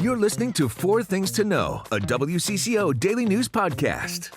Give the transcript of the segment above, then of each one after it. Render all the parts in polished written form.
You're listening to Four Things to Know, a WCCO daily news podcast.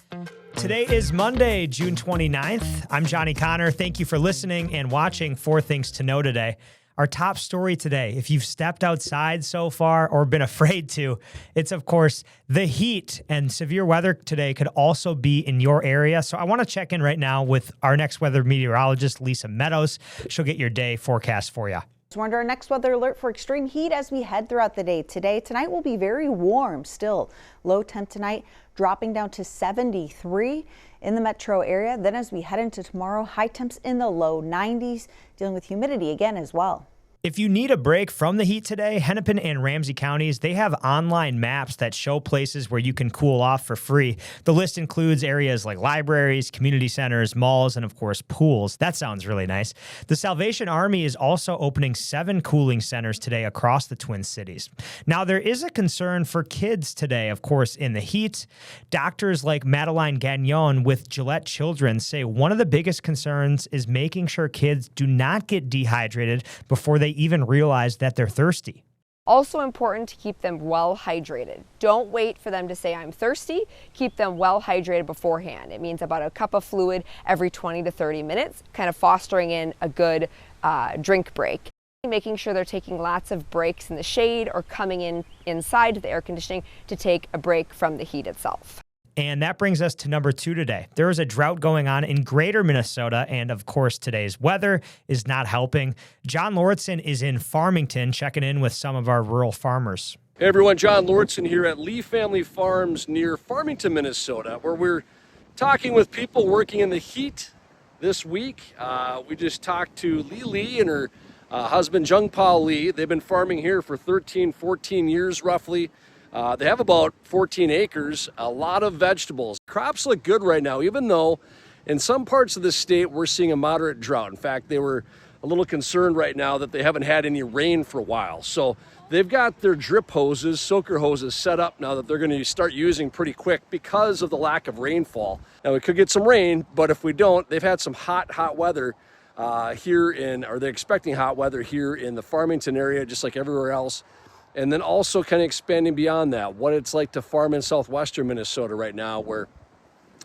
Today is Monday, June 29th. I'm Johnny Kahner. Thank you for listening and watching Four Things to Know today. Our top story today, if you've stepped outside so far or been afraid to, it's, of course, the heat, and severe weather today could also be in your area. So I want to check in right now with our next weather meteorologist, Lisa Meadows. She'll get your day forecast for you. We're under our next weather alert for extreme heat as we head throughout the day. Tonight will be very warm still. Low temp tonight dropping down to 73 in the metro area. Then as we head into tomorrow, high temps in the low 90s, dealing with humidity again as well. If you need a break from the heat today, Hennepin and Ramsey counties, they have online maps that show places where you can cool off for free. The list includes areas like libraries, community centers, malls, and of course, pools. That sounds really nice. The Salvation Army is also opening 7 cooling centers today across the Twin Cities. Now, there is a concern for kids today, of course, in the heat. Doctors like Madeline Gagnon with Gillette Children's say one of the biggest concerns is making sure kids do not get dehydrated before they even realize that they're thirsty. Also important to keep them well hydrated. Don't wait for them to say I'm thirsty. Keep them well hydrated beforehand. It means about a cup of fluid every 20 to 30 minutes, kind of fostering in a good drink break. Making sure they're taking lots of breaks in the shade or coming inside the air conditioning to take a break from the heat itself. And that brings us to number 2 today. There is a drought going on in greater Minnesota, and of course, today's weather is not helping. John Lauritsen is in Farmington, checking in with some of our rural farmers. Hey everyone, John Lauritsen here at Lee Family Farms near Farmington, Minnesota, where we're talking with people working in the heat this week. We just talked to Lee and her husband, Jungpa Lee. They've been farming here for 13, 14 years roughly. They have about 14 acres, a lot of vegetables. Crops look good right now, even though in some parts of the state we're seeing a moderate drought. In fact, they were a little concerned right now that they haven't had any rain for a while. So they've got their drip hoses, soaker hoses set up now that they're going to start using pretty quick because of the lack of rainfall. Now we could get some rain, but if we don't, they've had some hot weather they're expecting hot weather here in the Farmington area, just like everywhere else. And then also kind of expanding beyond that, what it's like to farm in southwestern Minnesota right now, where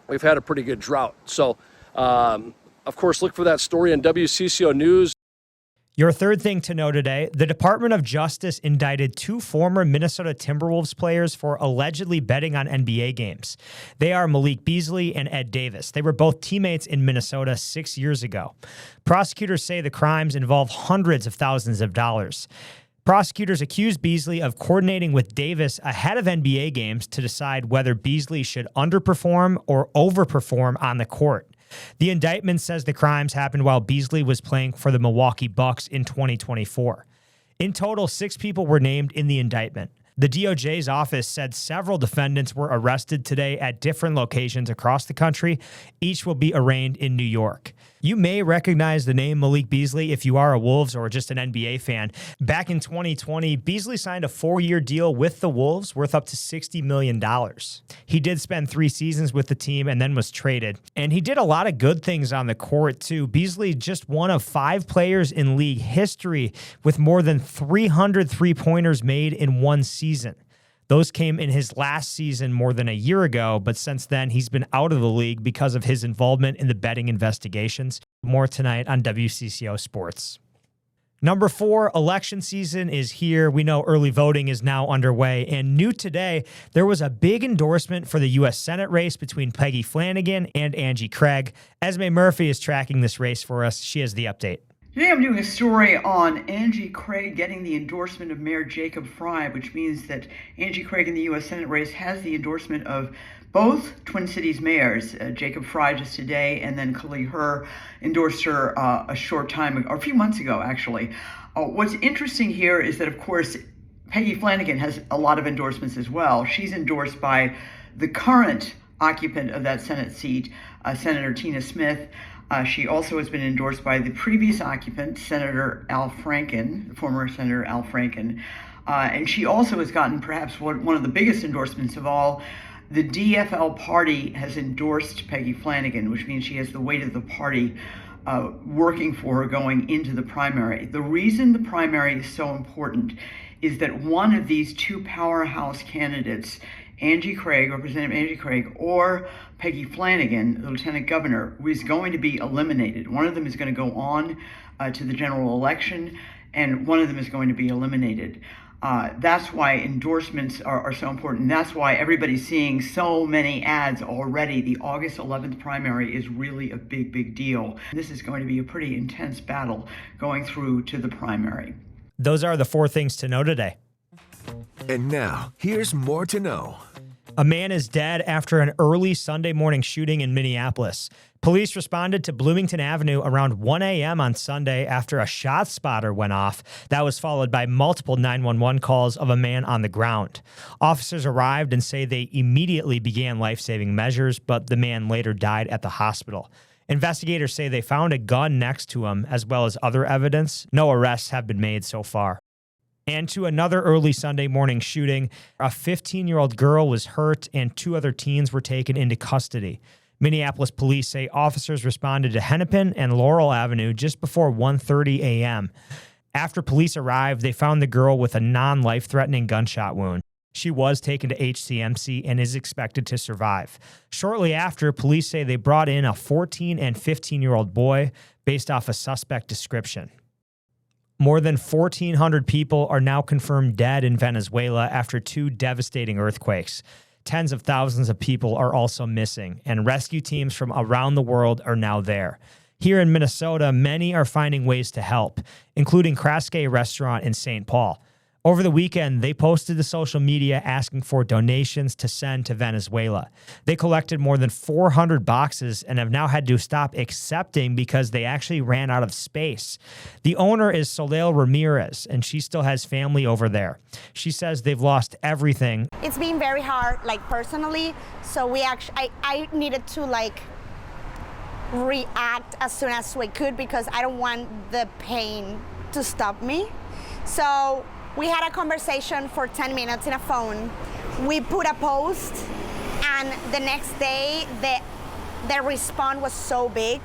we've had a pretty good drought. So, of course, look for that story on WCCO News. Your third thing to know today, the Department of Justice indicted 2 former Minnesota Timberwolves players for allegedly betting on NBA games. They are Malik Beasley and Ed Davis. They were both teammates in Minnesota 6 years ago. Prosecutors say the crimes involve hundreds of thousands of dollars. Prosecutors accused Beasley of coordinating with Davis ahead of NBA games to decide whether Beasley should underperform or overperform on the court. The indictment says the crimes happened while Beasley was playing for the Milwaukee Bucks in 2024. In total, 6 people were named in the indictment. The DOJ's office said several defendants were arrested today at different locations across the country. Each will be arraigned in New York. You may recognize the name Malik Beasley if you are a Wolves or just an NBA fan. Back in 2020, Beasley signed a 4-year deal with the Wolves worth up to $60 million. He did spend 3 seasons with the team and then was traded. And he did a lot of good things on the court, too. Beasley just one of 5 players in league history with more than 300 three-pointers made in one season. Those came in his last season more than a year ago, but since then he's been out of the league because of his involvement in the betting investigations. More tonight on WCCO Sports. Number 4, election season is here. We know early voting is now underway, and new today, there was a big endorsement for the U.S. Senate race between Peggy Flanagan and Angie Craig. Esme Murphy is tracking this race for us. She has the update. Today I'm doing a story on Angie Craig getting the endorsement of Mayor Jacob Frey, which means that Angie Craig in the U.S. Senate race has the endorsement of both Twin Cities mayors, Jacob Frey just today, and then Khalil Herr endorsed her a short time ago, or a few months ago, actually. What's interesting here is that, of course, Peggy Flanagan has a lot of endorsements as well. She's endorsed by the current occupant of that Senate seat, Senator Tina Smith. She also has been endorsed by the previous occupant, Senator Al Franken, former Senator Al Franken. And she also has gotten perhaps one of the biggest endorsements of all. The DFL party has endorsed Peggy Flanagan, which means she has the weight of the party working for her going into the primary. The reason the primary is so important is that one of these two powerhouse candidates, Angie Craig, Representative Angie Craig, or Peggy Flanagan, the Lieutenant Governor, is going to be eliminated. One of them is going to go on to the general election, and one of them is going to be eliminated. That's why endorsements are so important. That's why everybody's seeing so many ads already. The August 11th primary is really a big, big deal. This is going to be a pretty intense battle going through to the primary. Those are the 4 things to know today. And now, here's more to know. A man is dead after an early Sunday morning shooting in Minneapolis. Police responded to Bloomington Avenue around 1 a.m. on Sunday after a shot spotter went off. That was followed by multiple 911 calls of a man on the ground. Officers arrived and say they immediately began life-saving measures, but the man later died at the hospital. Investigators say they found a gun next to him, as well as other evidence. No arrests have been made so far. And to another early Sunday morning shooting, a 15-year-old girl was hurt and 2 other teens were taken into custody. Minneapolis police say officers responded to Hennepin and Laurel Avenue just before 1:30 a.m. After police arrived, they found the girl with a non-life-threatening gunshot wound. She was taken to HCMC and is expected to survive. Shortly after, police say they brought in a 14 and 15-year-old boy based off a suspect description. More than 1,400 people are now confirmed dead in Venezuela after 2 devastating earthquakes. Tens of thousands of people are also missing, and rescue teams from around the world are now there. Here in Minnesota, many are finding ways to help, including Kraske Restaurant in St. Paul. Over the weekend, they posted to social media asking for donations to send to Venezuela. They collected more than 400 boxes and have now had to stop accepting because they actually ran out of space. The owner is Soleil Ramirez, and she still has family over there. She says they've lost everything. It's been very hard, personally, so I needed to, react as soon as we could because I don't want the pain to stop me. So we had a conversation for 10 minutes in a phone. We put a post, and the next day, the response was so big,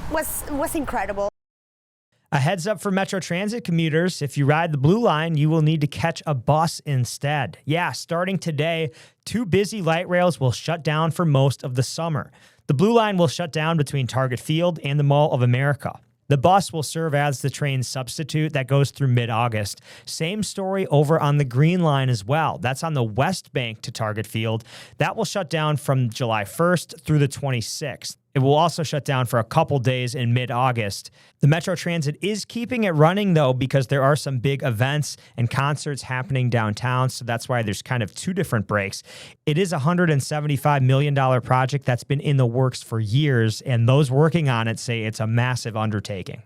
was incredible. A heads up for Metro Transit commuters, if you ride the Blue Line, you will need to catch a bus instead. Yeah, starting today, 2 busy light rails will shut down for most of the summer. The Blue Line will shut down between Target Field and the Mall of America. The bus will serve as the train substitute that goes through mid-August. Same story over on the Green Line as well. That's on the West Bank to Target Field. That will shut down from July 1st through the 26th. It will also shut down for a couple days in mid-August. The Metro Transit is keeping it running, though, because there are some big events and concerts happening downtown, so that's why there's kind of 2 different breaks. It is a $175 million project that's been in the works for years, and those working on it say it's a massive undertaking.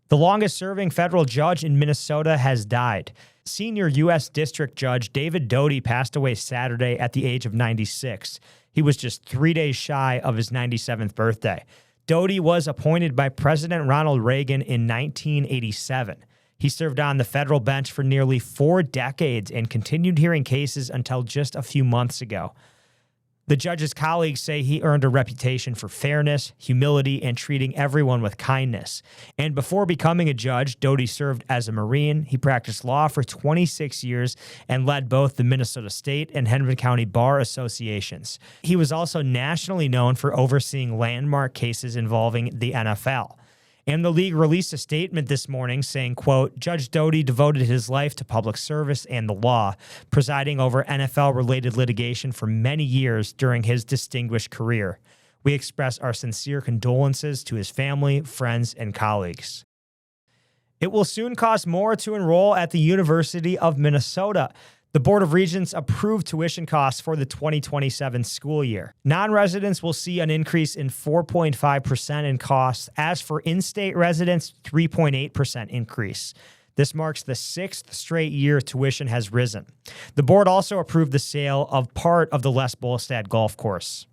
The longest-serving federal judge in Minnesota has died. Senior U.S. District Judge David Doty passed away Saturday at the age of 96. He was just 3 days shy of his 97th birthday. Doty was appointed by President Ronald Reagan in 1987. He served on the federal bench for nearly 4 decades and continued hearing cases until just a few months ago. The judge's colleagues say he earned a reputation for fairness, humility, and treating everyone with kindness. And before becoming a judge, Doty served as a Marine. He practiced law for 26 years and led both the Minnesota State and Hennepin County Bar Associations. He was also nationally known for overseeing landmark cases involving the NFL. And the league released a statement this morning saying, quote, Judge Doty devoted his life to public service and the law, presiding over NFL-related litigation for many years during his distinguished career. We express our sincere condolences to his family, friends, and colleagues. It will soon cost more to enroll at the University of Minnesota. The Board of Regents approved tuition costs for the 2027 school year. Non-residents will see an increase in 4.5% in costs. As for in-state residents, 3.8% increase. This marks the 6th straight year tuition has risen. The board also approved the sale of part of the Les Bolstad golf course.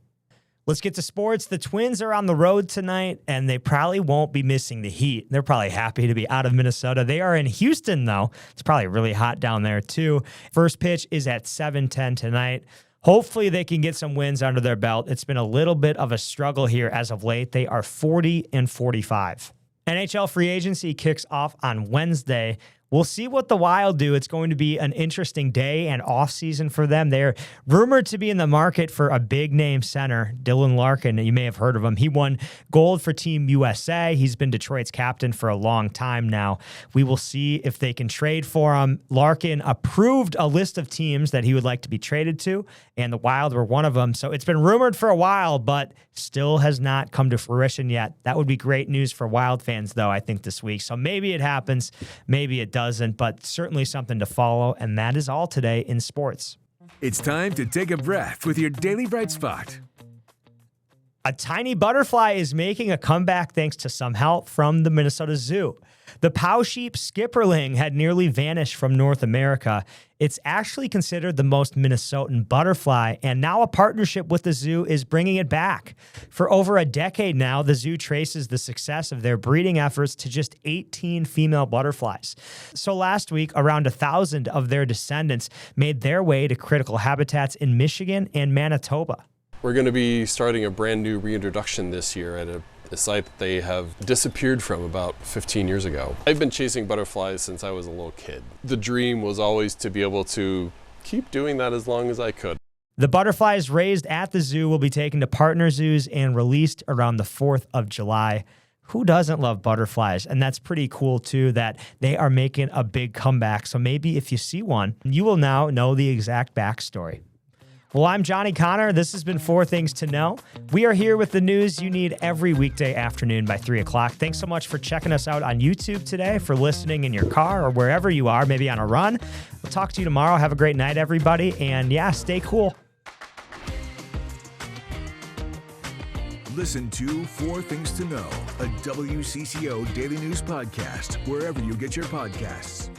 Let's get to sports. The Twins are on the road tonight, and they probably won't be missing the heat. They're probably happy to be out of Minnesota. They are in Houston, though. It's probably really hot down there, too. First pitch is at 7:10 tonight. Hopefully, they can get some wins under their belt. It's been a little bit of a struggle here as of late. They are 40-45. NHL free agency kicks off on Wednesday. We'll see what the Wild do. It's going to be an interesting day and offseason for them. They're rumored to be in the market for a big-name center, Dylan Larkin. You may have heard of him. He won gold for Team USA. He's been Detroit's captain for a long time now. We will see if they can trade for him. Larkin approved a list of teams that he would like to be traded to, and the Wild were one of them. So it's been rumored for a while, but still has not come to fruition yet. That would be great news for Wild fans, though, I think, this week. So maybe it happens, maybe it doesn't, but certainly something to follow. And that is all today in sports. It's time to take a breath with your Daily Bright Spot. A tiny butterfly is making a comeback thanks to some help from the Minnesota Zoo. The Pow sheep skipperling had nearly vanished from North America. It's actually considered the most Minnesotan butterfly, and now a partnership with the zoo is bringing it back. For over a decade now, the zoo traces the success of their breeding efforts to just 18 female butterflies. So last week, around 1,000 of their descendants made their way to critical habitats in Michigan and Manitoba. We're going to be starting a brand new reintroduction this year at a site that they have disappeared from about 15 years ago. I've been chasing butterflies since I was a little kid. The dream was always to be able to keep doing that as long as I could. The butterflies raised at the zoo will be taken to partner zoos and released around the 4th of July. Who doesn't love butterflies? And that's pretty cool, too, that they are making a big comeback. So maybe if you see one, you will now know the exact backstory. Well, I'm Johnny Kahner. This has been 4 Things to Know. We are here with the news you need every weekday afternoon by 3 o'clock. Thanks so much for checking us out on YouTube today, for listening in your car or wherever you are, maybe on a run. We'll talk to you tomorrow. Have a great night, everybody. And yeah, stay cool. Listen to 4 Things to Know, a WCCO daily news podcast, wherever you get your podcasts.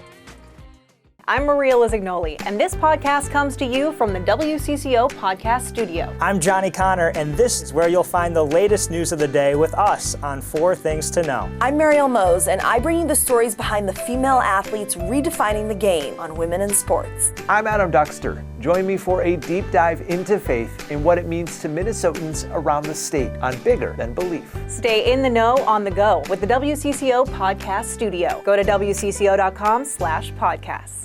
I'm Maria Lizignoli, and this podcast comes to you from the WCCO podcast studio. I'm Johnny Kahner, and this is where you'll find the latest news of the day with us on 4 Things to Know. I'm Mariel Mose, and I bring you the stories behind the female athletes redefining the game on women in sports. I'm Adam Duxter. Join me for a deep dive into faith and what it means to Minnesotans around the state on Bigger Than Belief. Stay in the know on the go with the WCCO podcast studio. Go to WCCO.com/podcasts.